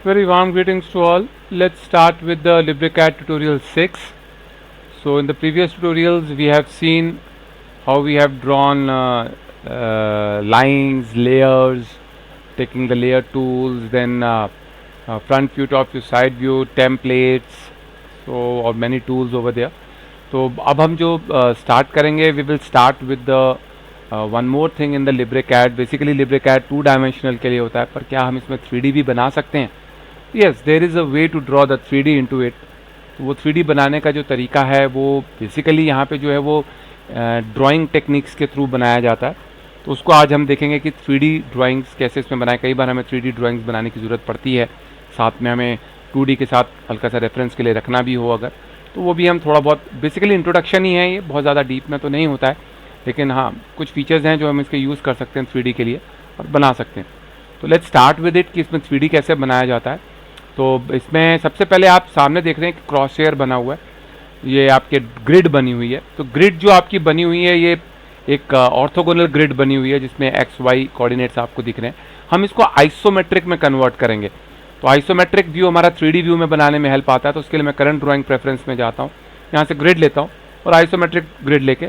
Very warm greetings to all. Let's start with the LibreCAD tutorial 6. So in the previous tutorials we have seen how we have drawn lines, layers, taking the layer tools, then front view, top view, side view, templates, so or many tools over there. तो अब हम जो start करेंगे, we will start with the one more thing in the LibreCAD. Basically LibreCAD 2 dimensional के लिए होता है, पर क्या हम इसमें 3D भी बना सकते हैं? Yes, there is a way to draw the 3D into it. तो वो 3D बनाने का जो तरीका है वो बेसिकली यहाँ पे जो है वो ड्राइंग टेक्निक्स के थ्रू बनाया जाता है. तो उसको आज हम देखेंगे कि 3D ड्राइंग्स कैसे इसमें बनाएं. कई बार हमें 3D ड्राइंग्स बनाने की ज़रूरत पड़ती है, साथ में हमें 2D के साथ हल्का सा रेफरेंस के लिए रखना भी हो अगर, तो वो भी हम थोड़ा बहुत, बेसिकली इंट्रोडक्शन ही है ये, बहुत ज़्यादा डीप में तो नहीं होता है, लेकिन हाँ कुछ फीचर्स हैं जो हम इसके यूज़ कर सकते हैं 3D के लिए और बना सकते हैं. तो लेट्स स्टार्ट विद इट कि इसमें 3D कैसे बनाया जाता है. तो इसमें सबसे पहले आप सामने देख रहे हैं कि क्रॉस हेयर बना हुआ है, ये आपके ग्रिड बनी हुई है. तो ग्रिड जो आपकी बनी हुई है ये एक ऑर्थोगोनल ग्रिड बनी हुई है जिसमें एक्स वाई कोऑर्डिनेट्स आपको दिख रहे हैं. हम इसको आइसोमेट्रिक में कन्वर्ट करेंगे. तो आइसोमेट्रिक व्यू हमारा 3D व्यू में बनाने में हेल्प आता है. तो उसके लिए मैं करंट ड्राइंग प्रेफरेंस में जाता हूँ, यहाँ से ग्रिड लेता हूँ और आइसोमेट्रिक ग्रिड लेके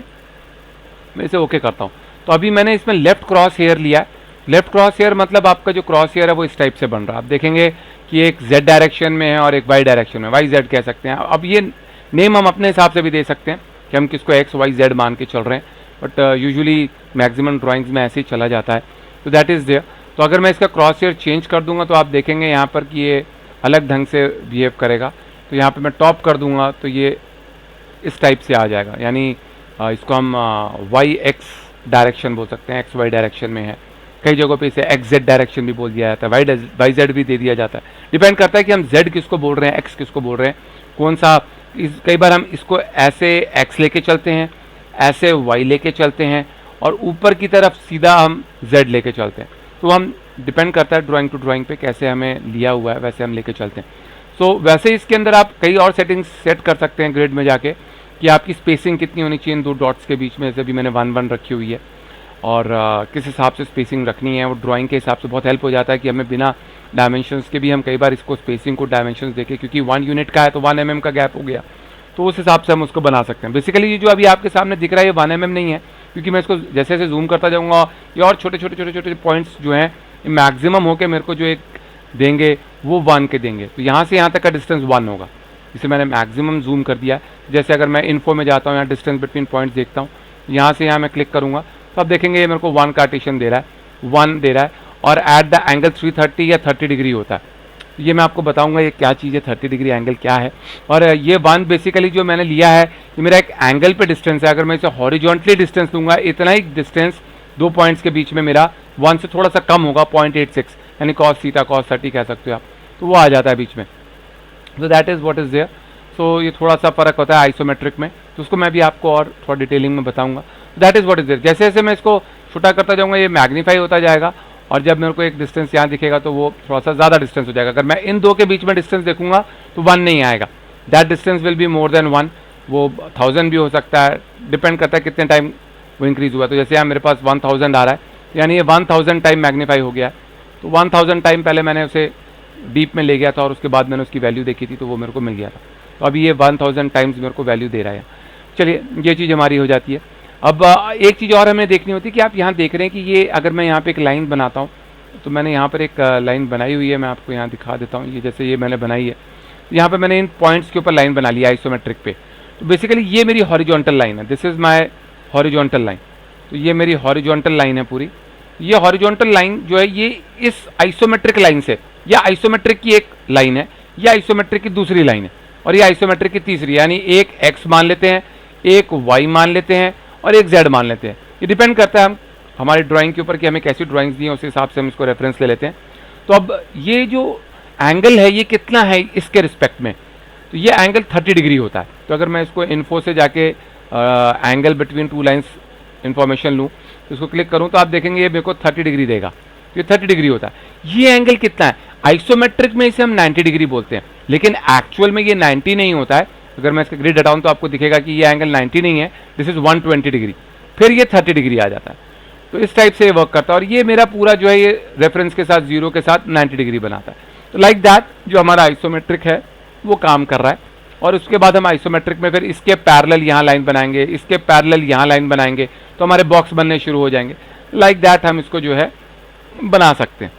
मैं इसे ओके करता हूँ. तो अभी मैंने इसमें लेफ्ट क्रॉस हेयर लिया है. लेफ्ट क्रॉस हेयर मतलब आपका जो क्रॉस हेयर है वो इस टाइप से बन रहा है. आप देखेंगे कि एक Z डायरेक्शन में है और एक Y डायरेक्शन में, YZ कह सकते हैं. अब ये नेम हम अपने हिसाब से भी दे सकते हैं कि हम किसको XYZ मान के चल रहे हैं, बट यूजुअली मैक्सिमम ड्राइंग्स में ऐसे ही चला जाता है. तो दैट इज़ देयर. तो अगर मैं इसका क्रॉस हेयर चेंज कर दूंगा तो आप देखेंगे यहाँ पर कि ये अलग ढंग से बिहेव करेगा. तो यहाँ पे मैं टॉप कर दूंगा तो ये इस टाइप से आ जाएगा, यानी इसको हम YX डायरेक्शन बोल सकते हैं, XY डायरेक्शन में है. कई जगहों पे इसे XZ डायरेक्शन भी बोल दिया जाता है, YZ भी दे दिया जाता है. डिपेंड करता है कि हम Z किसको बोल रहे हैं, X किसको बोल रहे हैं, कौन सा. कई बार हम इसको ऐसे X लेके चलते हैं, ऐसे Y लेके चलते हैं और ऊपर की तरफ सीधा हम Z लेके चलते हैं. तो हम डिपेंड करता है ड्राइंग टू ड्राइंग पे कैसे हमें लिया हुआ है वैसे हम लेके चलते हैं. सो वैसे इसके अंदर आप कई और सेटिंग्स सेट कर सकते हैं ग्रिड में जाके कि आपकी स्पेसिंग कितनी होनी चाहिए इन दो डॉट्स के बीच में. जैसे भी मैंने 1-1 रखी हुई है और किस हिसाब से स्पेसिंग रखनी है वो ड्राइंग के हिसाब से बहुत हेल्प हो जाता है कि हमें बिना डायमेंशंस के भी हम कई बार इसको स्पेसिंग को डायमेंशंस देखें, क्योंकि 1 यूनिट का है तो 1 mm का गैप हो गया, तो उस हिसाब से हम उसको बना सकते हैं. बेसिकली ये जो अभी आपके सामने दिख रहा है ये 1 mm नहीं है, क्योंकि मैं इसको जैसे जैसे जूम करता जाऊँगा ये और छोटे छोटे छोटे छोटे पॉइंट्स जो हैं मैक्सिमम होकर मेरे को जो एक देंगे वो 1 के देंगे. तो यहाँ से यहाँ तक का डिस्टेंस 1 होगा, इसे मैंने मैक्सिमम जूम कर दिया. जैसे अगर मैं इन्फो में जाता हूँ, यहाँ डिस्टेंस बिटवीन पॉइंट्स देखता हूँ, यहाँ से यहाँ मैं क्लिक करूँगा तो आप देखेंगे ये मेरे को 1 कार्टेशियन दे रहा है, 1 दे रहा है. और एट द एंगल 330 या 30 डिग्री होता है. ये मैं आपको बताऊंगा ये क्या चीज़ है, 30 डिग्री एंगल क्या है. और ये 1 बेसिकली जो मैंने लिया है ये मेरा एक एंगल पे डिस्टेंस है. अगर मैं इसे हॉरिजॉन्टली डिस्टेंस लूँगा, इतना ही डिस्टेंस दो पॉइंट्स के बीच में मेरा 1 से थोड़ा सा कम होगा, 0.86, यानी cos थीटा cos 30 कह सकते हो आप. तो वो आ जाता है बीच में. तो that is what is there. So ये थोड़ा सा फ़र्क होता है आइसोमेट्रिक में, तो उसको मैं भी आपको और थोड़ा डिटेलिंग में बताऊंगा. That is what is there. जैसे जैसे मैं इसको छोटा करता जाऊँगा ये मैग्नीफाई होता जाएगा, और जब मेरे को एक डिस्टेंस यहाँ दिखेगा तो वो थोड़ा सा ज़्यादा डिस्टेंस हो जाएगा. अगर मैं इन दो के बीच में डिस्टेंस देखूंगा तो 1 नहीं आएगा, that distance will be more than 1. वो 1000 भी हो सकता है, डिपेंड करता है कितने टाइम वो इंक्रीज़ हुआ. तो जैसे यहाँ मेरे पास 1000 आ रहा है, यानी ये 1000 टाइम मैग्नीफाई हो गया है. तो 1000 टाइम पहले मैंने उसे डीप में ले गया था और उसके बाद मैंने उसकी वैल्यू देखी थी तो वो मेरे को मिल गया था. तो अभी ये 1000 टाइम्स मेरे को वैल्यू दे रहा है. चलिए ये चीज़ हमारी हो जाती है. अब एक चीज़ और हमें देखनी होती है कि आप यहाँ देख रहे हैं कि ये अगर मैं यहाँ पे एक लाइन बनाता हूँ, तो मैंने यहाँ पर एक लाइन बनाई हुई है, मैं आपको यहाँ दिखा देता हूँ. ये जैसे ये मैंने बनाई है, यहाँ पे मैंने इन पॉइंट्स के ऊपर लाइन बना ली आइसोमेट्रिक पे. तो बेसिकली ये मेरी हॉरिजॉन्टल लाइन है, this is my horizontal line. तो ये मेरी हॉरिजॉन्टल लाइन है पूरी. ये हॉरिजॉन्टल लाइन जो है ये इस आइसोमेट्रिक लाइन से, या आइसोमेट्रिक की एक लाइन है, या आइसोमेट्रिक की दूसरी लाइन है, और ये आइसोमेट्रिक की तीसरी, यानी एक x मान लेते हैं, एक y मान लेते हैं और एक z मान लेते हैं. ये डिपेंड करता है हम हमारी ड्राइंग के ऊपर कि हमें कैसी ड्राइंग्स दी हैं, उस हिसाब से हम इसको रेफरेंस ले लेते हैं. तो अब ये जो एंगल है ये कितना है इसके रिस्पेक्ट में, तो ये एंगल 30 डिग्री होता है. तो अगर मैं इसको इन्फो से जाके एंगल बिटवीन 2 लाइन्स इन्फॉर्मेशन लूँ तो इसको क्लिक करूँ तो आप देखेंगे ये मेरे को 30 डिग्री देगा. तो ये 30 डिग्री होता है. ये एंगल कितना है, आइसोमेट्रिक में इसे हम 90 डिग्री बोलते हैं, लेकिन एक्चुअल में ये 90 नहीं होता है. अगर मैं इसका ग्रिड हटाऊँ तो आपको दिखेगा कि ये एंगल 90 नहीं है, दिस इज़ 120 डिग्री. फिर ये 30 डिग्री आ जाता है. तो इस टाइप से ये वर्क करता है. और ये मेरा पूरा जो है ये रेफरेंस के साथ 0 के साथ 90 डिग्री बनाता है. तो लाइक दैट जो हमारा आइसोमेट्रिक है वो काम कर रहा है। और उसके बाद हम आइसोमेट्रिक में फिर इसके पैरेलल यहाँ लाइन बनाएंगे, इसके पैरेलल यहाँ लाइन बनाएंगे, तो हमारे बॉक्स बनने शुरू हो जाएंगे। लाइक दैट हम इसको जो है बना सकते हैं।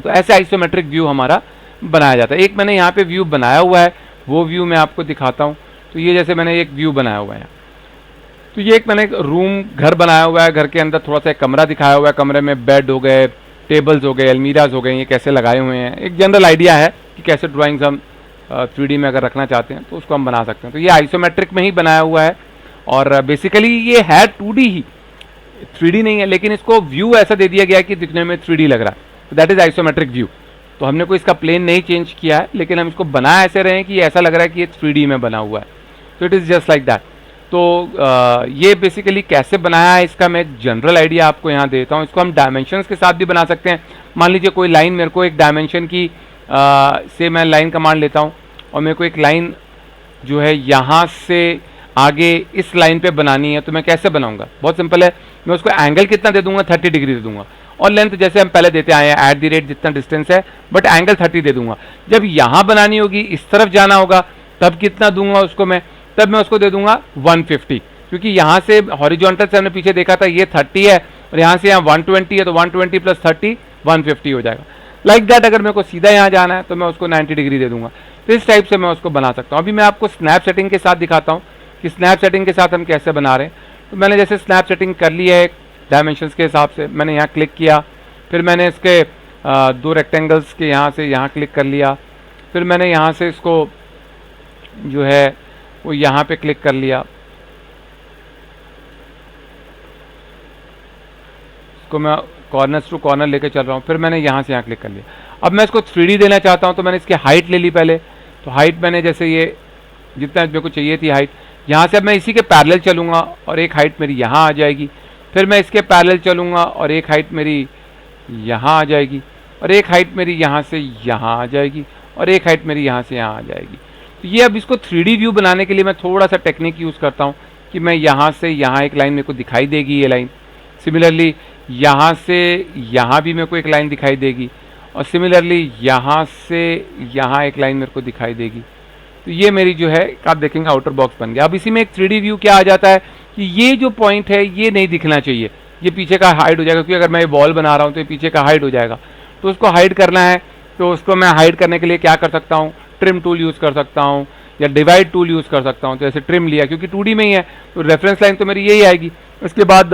तो ऐसे आइसोमेट्रिक व्यू हमारा बनाया जाता है। एक मैंने यहाँ पे व्यू बनाया हुआ है, वो व्यू मैं आपको दिखाता हूँ। तो ये जैसे मैंने एक व्यू बनाया हुआ है, तो ये एक मैंने रूम घर बनाया हुआ है, घर के अंदर थोड़ा सा एक कमरा दिखाया हुआ है, कमरे में बेड हो गए, टेबल्स हो गए, अलमीराज हो गए, ये कैसे लगाए हुए हैं। एक जनरल आइडिया है कि कैसे ड्राइंग्स हम 3D में अगर रखना चाहते हैं तो उसको हम बना सकते हैं। तो ये आइसोमेट्रिक में ही बनाया हुआ है और बेसिकली ये है 2D ही, 3D नहीं है, लेकिन इसको व्यू ऐसा दे दिया गया है कि दिखने में 3D लग रहा है। तो दैट इज आइसोमेट्रिक व्यू। तो हमने कोई इसका प्लेन नहीं चेंज किया है, लेकिन हम इसको बना ऐसे रहे हैं कि ऐसा लग रहा है कि ये 3D में बना हुआ है। तो it is just like that. तो ये बेसिकली कैसे बनाया है इसका मैं जनरल आइडिया आपको यहाँ देता हूँ। इसको हम डायमेंशंस के साथ भी बना सकते हैं। मान लीजिए कोई लाइन मेरे को एक डायमेंशन की से मैं लाइन कमांड लेता हूँ और मेरे को एक लाइन जो है यहाँ से आगे इस लाइन पे बनानी है, तो मैं कैसे बनाऊंगा? बहुत सिंपल है, मैं उसको एंगल कितना दे दूंगा, 30 डिग्री दे दूंगा, और लेंथ जैसे हम पहले देते आए हैं @ जितना डिस्टेंस है, बट एंगल 30 दे दूंगा। जब यहाँ बनानी होगी, इस तरफ जाना होगा, तब कितना दूंगा उसको मैं? तब मैं उसको दे दूंगा 150, क्योंकि यहाँ से हॉरिजॉन्टल से हमने पीछे देखा था ये 30 है और यहाँ से यहाँ 120 है, तो 120 + 30 150 हो जाएगा। लाइक दैट अगर मेरे को सीधा यहाँ जाना है तो मैं उसको 90 डिग्री दे दूंगा। तो इस टाइप से मैं उसको बना सकता हूँ। अभी मैं आपको स्नैप सेटिंग के साथ दिखाता हूँ कि स्नैप सेटिंग के साथ हम कैसे बना रहे हैं। तो मैंने जैसे स्नैप सेटिंग कर ली है डायमेंशंस के हिसाब से, मैंने यहाँ क्लिक किया, फिर मैंने इसके 2 रेक्टेंगल्स के यहाँ से यहाँ क्लिक कर लिया, फिर मैंने यहाँ से इसको जो है वो यहाँ पे क्लिक कर लिया, इसको मैं कॉर्नर्स टू कॉर्नर लेके चल रहा हूँ, फिर मैंने यहाँ से यहाँ क्लिक कर लिया। अब मैं इसको 3D देना चाहता हूँ, तो मैंने इसकी हाइट ले ली पहले। तो हाइट मैंने जैसे ये जितना मेरे को चाहिए थी हाइट, यहाँ से अब मैं इसी के पैरेलल चलूँगा और एक हाइट मेरी यहाँ आ जाएगी, फिर मैं इसके पैरेलल चलूँगा और एक हाइट मेरी यहाँ आ जाएगी, और एक हाइट मेरी यहाँ से यहाँ आ जाएगी, और एक हाइट मेरी यहाँ से यहाँ आ जाएगी। तो ये अब इसको 3D व्यू बनाने के लिए मैं थोड़ा सा टेक्निक यूज़ करता हूँ कि मैं यहाँ से यहाँ एक लाइन मेरे को दिखाई देगी, ये लाइन। सिमिलरली यहाँ से यहाँ भी मेरे को एक लाइन दिखाई देगी, और सिमिलरली यहाँ से यहाँ एक लाइन मेरे को दिखाई देगी। तो ये मेरी जो है आप देखेंगे आउटर बॉक्स बन गया। अब इसी में एक 3D व्यू क्या आ जाता है कि ये जो पॉइंट है ये नहीं दिखना चाहिए, ये पीछे का हाइड हो जाएगा, क्योंकि अगर मैं ये वॉल बना रहा हूँ तो ये पीछे का हाइड हो जाएगा। तो उसको हाइड करना है, तो उसको मैं हाइड करने के लिए क्या कर सकता हूँ? ट्रिम टूल यूज़ कर सकता हूँ या डिवाइड टूल यूज़ कर सकता हूँ। तो ऐसे ट्रिम लिया, क्योंकि 2D में ही है तो रेफरेंस लाइन तो मेरी यही आएगी। उसके बाद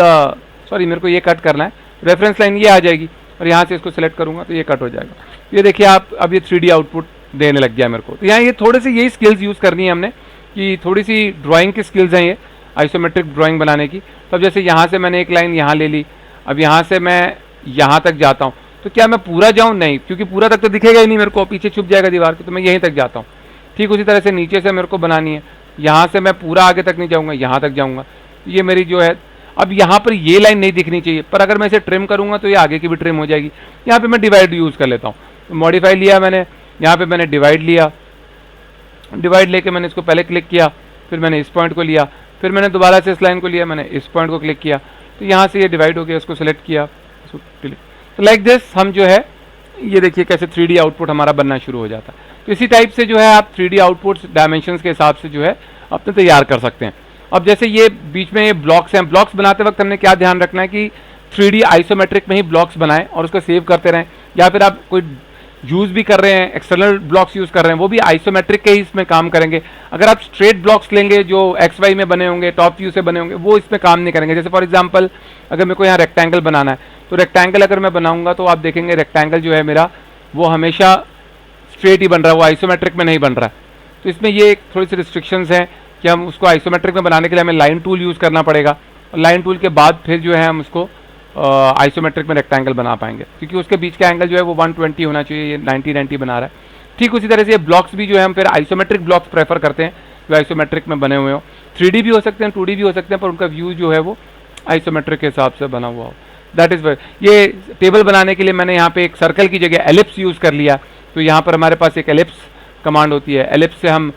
सॉरी मेरे को ये कट करना है, रेफरेंस लाइन ये आ जाएगी, और यहाँ से इसको सेलेक्ट करूँगा तो ये कट हो जाएगा। ये देखिए आप, अब ये 3D आउटपुट देने लग गया मेरे को। तो यहाँ ये थोड़े से यही स्किल्स यूज़ करनी है हमने, कि थोड़ी सी ड्राइंग की स्किल्स हैं ये आइसोमेट्रिक ड्राइंग बनाने की। तब जैसे यहाँ से मैंने एक लाइन यहाँ ले ली, अब यहाँ से मैं यहाँ तक जाता हूँ, तो क्या मैं पूरा जाऊँ? नहीं, क्योंकि पूरा तक तो दिखेगा ही नहीं मेरे को, पीछे छुप जाएगा दीवार के, तो मैं यहीं तक जाता हूँ। ठीक उसी तरह से नीचे से मेरे को बनानी है, यहाँ से मैं पूरा आगे तक नहीं जाऊँगा, यहाँ तक जाऊँगा। ये मेरी जो है, अब यहाँ पर ये लाइन नहीं दिखनी चाहिए, पर अगर मैं इसे ट्रिम करूँगा तो ये आगे की भी ट्रिम हो जाएगी। यहाँ पे मैं डिवाइड यूज़ कर लेता हूँ। तो मॉडिफाई लिया मैंने, यहाँ पे मैंने डिवाइड लिया, डिवाइड लेके मैंने इसको पहले क्लिक किया, फिर मैंने इस पॉइंट को लिया, फिर मैंने दोबारा से इस लाइन को लिया, मैंने इस पॉइंट को क्लिक किया, तो यहाँ से ये डिवाइड हो गया, इसको सेलेक्ट किया, तो लाइक दिस हम जो है ये देखिए कैसे 3D आउटपुट हमारा बनना शुरू हो जाता है। तो इसी टाइप से जो है आप 3D आउटपुट्स डायमेंशंस के हिसाब से जो है अपने तैयार कर सकते हैं। अब जैसे ये बीच में ये ब्लॉक्स हैं, ब्लॉक्स बनाते वक्त हमने क्या ध्यान रखना है कि 3D आइसोमेट्रिक में ही ब्लॉक्स बनाएं और उसको सेव करते रहें, या फिर आप कोई यूज़ भी कर रहे हैं, एक्सटर्नल ब्लॉक्स यूज़ कर रहे हैं, वो भी आइसोमेट्रिक के ही इसमें काम करेंगे। अगर आप स्ट्रेट ब्लॉक्स लेंगे जो XY में बने होंगे, टॉप व्यू से बने होंगे, वो इसमें काम नहीं करेंगे। जैसे फॉर एग्जांपल अगर मेरे को यहाँ रेक्टेंगल बनाना है, तो रेक्टेंगल अगर मैं बनाऊंगा तो आप देखेंगे रेक्टेंगल जो है मेरा वो हमेशा स्ट्रेट ही बन रहा है, वो आइसोमेट्रिक में नहीं बन रहा है। तो इसमें ये थोड़ी सी रिस्ट्रिक्शंस हैं कि हम उसको आइसोमेट्रिक में बनाने के लिए हमें लाइन टूल यूज़ करना पड़ेगा, और लाइन टूल के बाद फिर जो है हम उसको आइसोमेट्रिक में रेक्टेंगल बना पाएंगे, क्योंकि उसके बीच का एंगल जो है वो 120 होना चाहिए, ये 90 बना रहा है। ठीक उसी तरह से ये ब्लॉक्स भी जो है हम फिर आइसोमेट्रिक ब्लॉक्स प्रेफर करते हैं जो आइसोमेट्रिक में बने हुए हो। 3D भी हो सकते हैं, 2D भी हो सकते हैं, पर उनका व्यू जो है वो आइसोमेट्रिक के हिसाब से बना हुआ हो। दैट इज़ ये टेबल बनाने के लिए मैंने यहाँ पे एक सर्कल की जगह एलिप्स यूज़ कर लिया। तो यहाँ पर हमारे पास एक एलिप्स कमांड होती है, एलिप्स से हम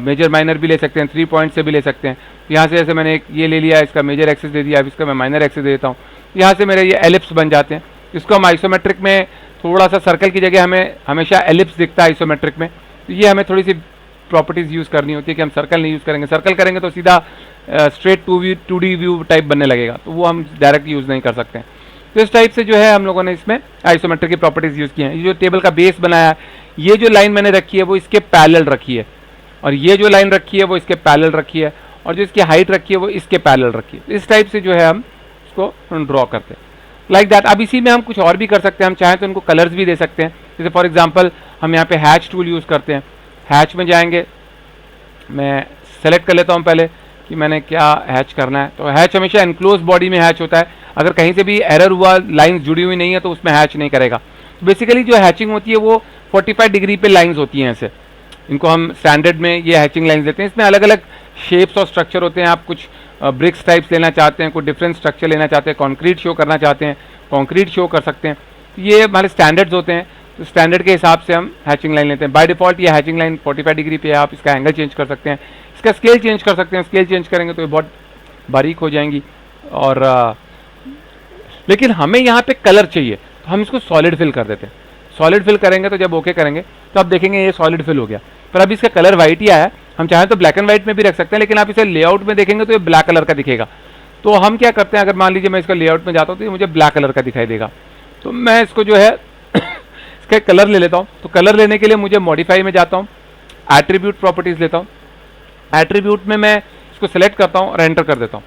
मेजर माइनर भी ले सकते हैं, 3 पॉइंट से भी ले सकते हैं। यहाँ से जैसे मैंने एक ये ले लिया, इसका मेजर एक्सिस दे दिया, अब इसका मैं माइनर एक्सिस दे देता हूँ, यहाँ से मेरे ये एलिप्स बन जाते हैं। इसको हम आइसोमेट्रिक में थोड़ा सा सर्कल की जगह हमें हमेशा एलिप्स दिखता है आइसोमेट्रिक में, तो ये हमें थोड़ी सी प्रॉपर्टीज़ यूज़ करनी होती है कि हम सर्कल नहीं यूज़ करेंगे। सर्कल करेंगे तो सीधा स्ट्रेट 2D व्यू टाइप बनने लगेगा, तो वो हम डायरेक्ट यूज़ नहीं कर सकते हैं। तो इस टाइप से जो है हम लोगों ने इसमें आइसोमेट्रिक की प्रॉपर्टीज़ यूज़ की हैं। ये जो टेबल का बेस बनाया है, ये जो लाइन मैंने रखी है वो इसके पैरेलल रखी है, और ये जो लाइन रखी है वो इसके पैरेलल रखी है, और जो इसकी हाइट रखी है वो इसके पैरेलल रखी है। इस टाइप से जो है हम इसको ड्रॉ करते हैं लाइक दैट। अब इसी में हम कुछ और भी कर सकते हैं, हम चाहें तो इनको कलर्स भी दे सकते हैं। जैसे फॉर एग्जांपल हम यहाँ पे हैच टूल यूज़ करते हैं। हैच में जाएंगे, मैं सेलेक्ट कर लेता हूँ पहले कि मैंने क्या हैच करना है। तो हैच हमेशा एनक्लोज बॉडी में हैच होता है, अगर कहीं से भी एरर हुआ, लाइंस जुड़ी हुई नहीं है, तो उसमें हैच नहीं करेगा। तो बेसिकली जो हैचिंग होती है वो 45 डिग्री पे लाइंस होती हैं ऐसे, इनको हम स्टैंडर्ड में ये हैचिंग लाइंस देते हैं। इसमें अलग अलग शेप्स और स्ट्रक्चर होते हैं। आप कुछ ब्रिक्स टाइप्स लेना चाहते हैं, कुछ डिफरेंट स्ट्रक्चर लेना चाहते हैं, कंक्रीट शो करना चाहते हैं, कंक्रीट शो कर सकते हैं। तो ये हमारे स्टैंडर्ड्स होते हैं, तो स्टैंडर्ड के हिसाब से हम हैचिंग लाइन लेते हैं। बाय डिफॉल्ट ये हैचिंग लाइन 45 डिग्री पे है, आप इसका एंगल चेंज कर सकते हैं, इसका स्केल चेंज कर सकते हैं। स्केल चेंज करेंगे तो ये बहुत बारीक हो जाएंगी। और लेकिन हमें यहाँ पे कलर चाहिए, तो हम इसको सॉलिड फिल कर देते हैं। सॉलिड फिल करेंगे तो जब ओके करेंगे तो आप देखेंगे ये सॉलिड फिल हो गया, पर अभी इसका कलर वाइट ही आया है। हम चाहें तो ब्लैक एंड व्हाइट में भी रख सकते हैं, लेकिन आप इसे लेआउट में देखेंगे तो ये ब्लैक कलर का दिखेगा। तो हम क्या करते हैं, अगर मान लीजिए मैं इसका लेआउट में जाता हूँ तो ये मुझे ब्लैक कलर का दिखाई देगा, तो मैं इसको जो है इसका कलर ले लेता हूँ। तो कलर लेने के लिए मुझे मॉडिफाई में जाता हूँ, एट्रीब्यूट प्रॉपर्टीज लेता हूँ। एट्रीब्यूट में मैं इसको सेलेक्ट करता हूँ और एंटर कर देता हूँ।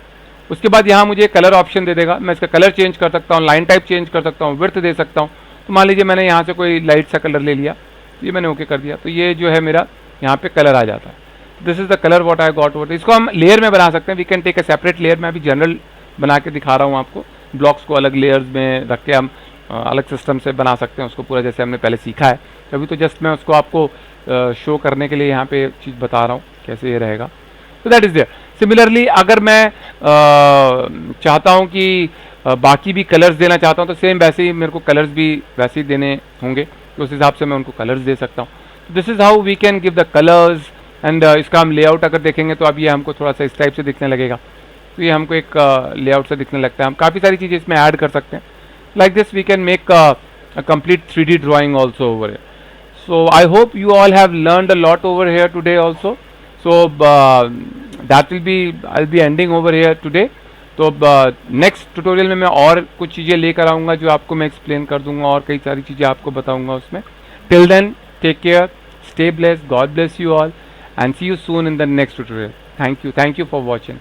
उसके बाद यहाँ मुझे कलर ऑप्शन दे देगा, मैं इसका कलर चेंज कर सकता हूँ, लाइन टाइप चेंज कर सकता हूँ, विड्थ दे सकता हूँ। तो मान लीजिए मैंने यहाँ से कोई लाइट सा कलर ले लिया, ये मैंने ओके कर दिया, तो ये जो है मेरा यहाँ पे कलर आ जाता है। This is the colour what I got over. इसको हम लेयर में बना सकते हैं, we can take a separate layer. मैं अभी जनरल बना के दिखा रहा हूँ आपको, ब्लॉक्स को अलग लेयर्स में रख के हम अलग सिस्टम से बना सकते हैं उसको पूरा, जैसे हमने पहले सीखा है। अभी तो जस्ट मैं उसको आपको शो करने के लिए यहाँ पे चीज़ बता रहा हूँ कैसे ये रहेगा। तो दैट इज़ देयर। सिमिलरली अगर मैं चाहता हूँ कि बाकी भी कलर्स देना चाहता हूँ, तो सेम वैसे ही मेरे को कलर्स भी वैसे ही देने होंगे, तो उस हिसाब से मैं उनको कलर्स दे सकता हूँ। This is how we can give the colours. And इसका हम लेआउट अगर देखेंगे तो अब ये हमको थोड़ा सा इस टाइप से दिखने लगेगा, तो ये हमको एक लेआउट से दिखने लगता है। हम काफ़ी सारी चीज़ें इसमें ऐड कर सकते हैं। Like this we can make a complete 3D drawing also over here. So I hope you all have learned a lot over here today also. So that will be, I'll be ending over here today. तो next tutorial में मैं और कुछ चीज़ें लेकर आऊँगा जो आपको मैं एक्सप्लेन कर दूंगा, और कई सारी चीज़ें आपको बताऊंगा उसमें। Till then take care, stay blessed, God bless you all, and see you soon in the next tutorial. Thank you for watching.